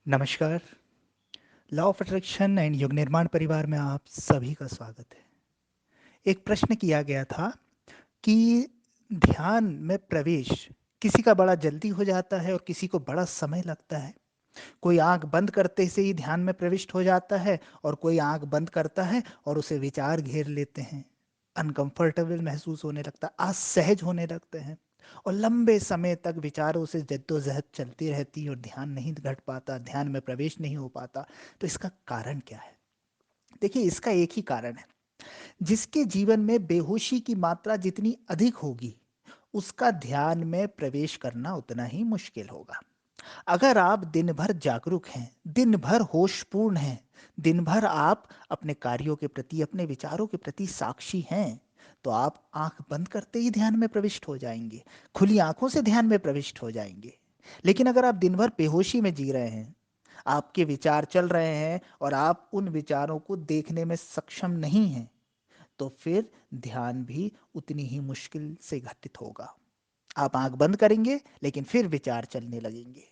नमस्कार। Law of attraction and युग निर्माण परिवार में आप सभी का स्वागत है। एक प्रश्न किया गया था कि ध्यान में प्रवेश किसी का बड़ा जल्दी हो जाता है और किसी को बड़ा समय लगता है। कोई आंख बंद करते से ही ध्यान में प्रविष्ट हो जाता है और कोई आंख बंद करता है और उसे विचार घेर लेते हैं। अनकंफर्टेबल महसूस होने लगता है, असहज होने लगते हैं और लंबे समय तक विचारों से जद्दोजहद चलती रहती है और ध्यान नहीं घट पाता, ध्यान में प्रवेश नहीं हो पाता। तो इसका कारण क्या है? देखिए, इसका एक ही कारण है। जिसके जीवन में बेहोशी की मात्रा जितनी अधिक होगी, उसका ध्यान में प्रवेश करना उतना ही मुश्किल होगा। अगर आप दिन भर जागरूक हैं, दिन भर होशपूर्ण हैं, दिन भर आप अपने कार्यों के प्रति, अपने विचारों के प्रति साक्षी हैं, तो आप आंख बंद करते ही ध्यान में प्रविष्ट हो जाएंगे, खुली आंखों से ध्यान में प्रविष्ट हो जाएंगे। लेकिन अगर आप दिन भर बेहोशी में जी रहे हैं, आपके विचार चल रहे हैं और आप उन विचारों को देखने में सक्षम नहीं हैं, तो फिर ध्यान भी उतनी ही मुश्किल से घटित होगा। आप आंख बंद करेंगे लेकिन फिर विचार चलने लगेंगे,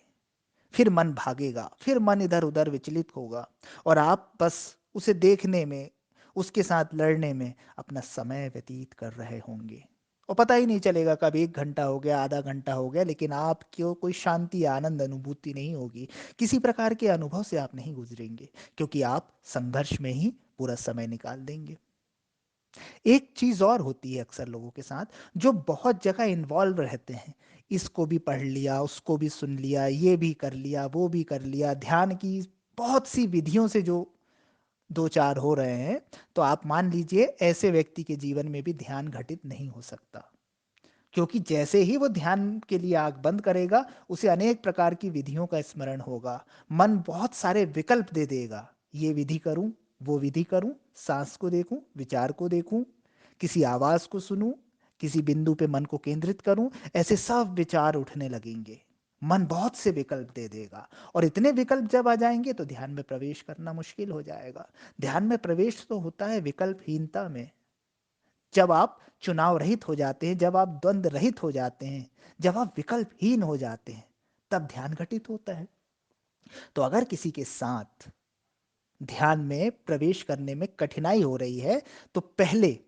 फिर मन भागेगा, फिर मन इधर-उधर विचलित होगा और आप बस उसे देखने में, उसके साथ लड़ने में अपना समय व्यतीत कर रहे होंगे। और पता ही नहीं चलेगा कब 1 घंटा हो गया, आधा घंटा हो गया, लेकिन आपको कोई शांति, आनंद अनुभूति नहीं होगी। किसी प्रकार के अनुभव से आप नहीं गुज़रेंगे, क्योंकि आप संघर्ष में ही पूरा समय निकाल देंगे। एक चीज़ और होती है अक्सर लोगों के साथ, जो बहुत जगह इन्वॉल्व रहते हैं। इसको भी पढ़ लिया, उसको भी सुन लिया, ये भी कर लिया, वो भी कर लिया, ध्यान की बहुत सी विधियों से जो 2-4 हो रहे हैं, तो आप मान लीजिए ऐसे व्यक्ति के जीवन में भी ध्यान घटित नहीं हो सकता। क्योंकि जैसे ही वो ध्यान के लिए आँख बंद करेगा, उसे अनेक प्रकार की विधियों का स्मरण होगा। मन बहुत सारे विकल्प दे देगा, ये विधि करूँ, वो विधि करूँ, साँस को देखूँ, विचार को देखूँ, किसी आवाज़ को सुनूँ, किसी बिंदु पे मन को केंद्रित करूँ, ऐसे सब विचार उठने लगेंगे। मन बहुत से विकल्प दे देगा और इतने विकल्प जब आ जाएँगे तो ध्यान में प्रवेश करना मुश्किल हो जाएगा। ध्यान में प्रवेश तो होता है विकल्पहीनता में। जब आप चुनाव रहित हो जाते हैं, जब आप द्वंद्व रहित हो जाते हैं, जब आप विकल्पहीन हो जाते हैं, तब ध्यान घटित होता है। तो अगर किसी के साथ ध्यान में प्रवेश करने में कठिनाई हो रही है, तो पहले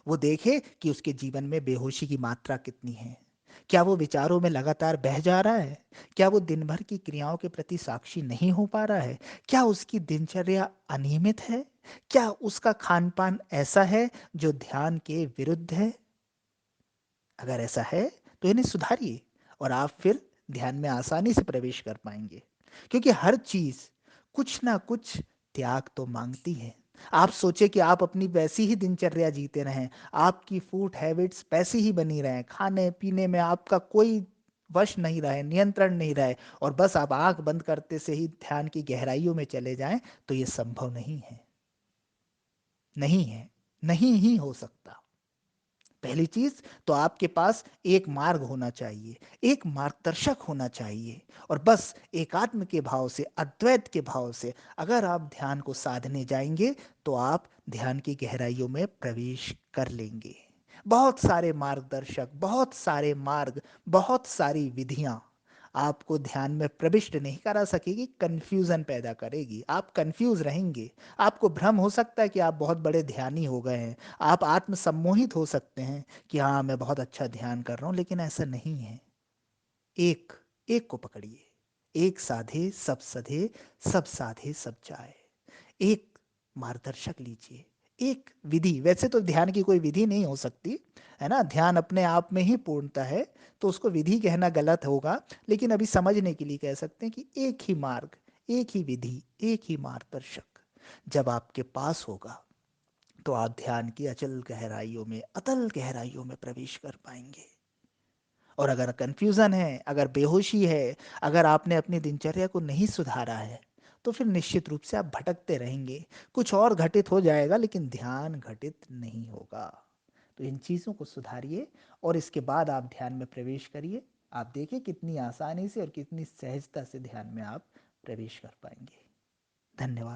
वो देखे कि उसके जीवन में बेहोशी की मात्रा कितनी है। क्या वो विचारों में लगातार बह जा रहा है? क्या वो दिन भर की क्रियाओं के प्रति साक्षी नहीं हो पा रहा है? क्या उसकी दिनचर्या अनियमित है? क्या उसका खान-पान ऐसा है जो ध्यान के विरुद्ध है? अगर ऐसा है तो इन्हें सुधारिए और आप फिर ध्यान में आसानी से प्रवेश कर पाएंगे, क्योंकि हर चीज कुछ ना कुछ त्याग तो मांगती है। आप सोचे कि आप अपनी वैसी ही दिनचर्या जीते रहें, आपकी फूड हैबिट्स वैसी ही बनी रहें, खाने पीने में आपका कोई वश नहीं रहे, नियंत्रण नहीं रहे और बस आप आंख बंद करते से ही ध्यान की गहराइयों में चले जाएं, तो ये संभव नहीं है। नहीं है, नहीं ही हो सकता। पहली चीज तो आपके पास एक मार्ग होना चाहिए, एक मार्गदर्शक होना चाहिए और बस एकात्म के भाव से, अद्वैत के भाव से अगर आप ध्यान को साधने जाएंगे, तो आप ध्यान की गहराइयों में प्रवेश कर लेंगे। बहुत सारे मार्गदर्शक, बहुत सारे मार्ग, बहुत सारी विधियां आपको ध्यान में प्रविष्ट नहीं करा सकेगी, कंफ्यूजन पैदा करेगी। आप कंफ्यूज रहेंगे, आपको भ्रम हो सकता है कि आप बहुत बड़े ध्यानी हो गए हैं, आप आत्मसम्मोहित हो सकते हैं कि हाँ, मैं बहुत अच्छा ध्यान कर रहा हूँ, लेकिन ऐसा नहीं है। एक एक को पकड़िए, एक साधे सब सधे, सब साधे सब जाए। एक मार्गदर्शक लीजिए, एक विधि। वैसे तो ध्यान की कोई विधि नहीं हो सकती, है ना? ध्यान अपने आप में ही पूर्णता है, तो उसको विधि कहना गलत होगा। लेकिन अभी समझने के लिए कह सकते हैं कि एक ही मार्ग, एक ही विधि, एक ही मार्गदर्शक जब आपके पास होगा, तो आप ध्यान की अचल गहराइयों में, अतल गहराइयों में प्रवेश कर पाएंगे। और अगर कंफ्यूजन है, अगर बेहोशी है, अगर आपने अपनी दिनचर्या को नहीं सुधारा है, तो फिर निश्चित रूप से आप भटकते रहेंगे। कुछ और घटित हो जाएगा लेकिन ध्यान घटित नहीं होगा। तो इन चीज़ों को सुधारिए और इसके बाद आप ध्यान में प्रवेश करिए। आप देखिए कितनी आसानी से और कितनी सहजता से ध्यान में आप प्रवेश कर पाएंगे। धन्यवाद।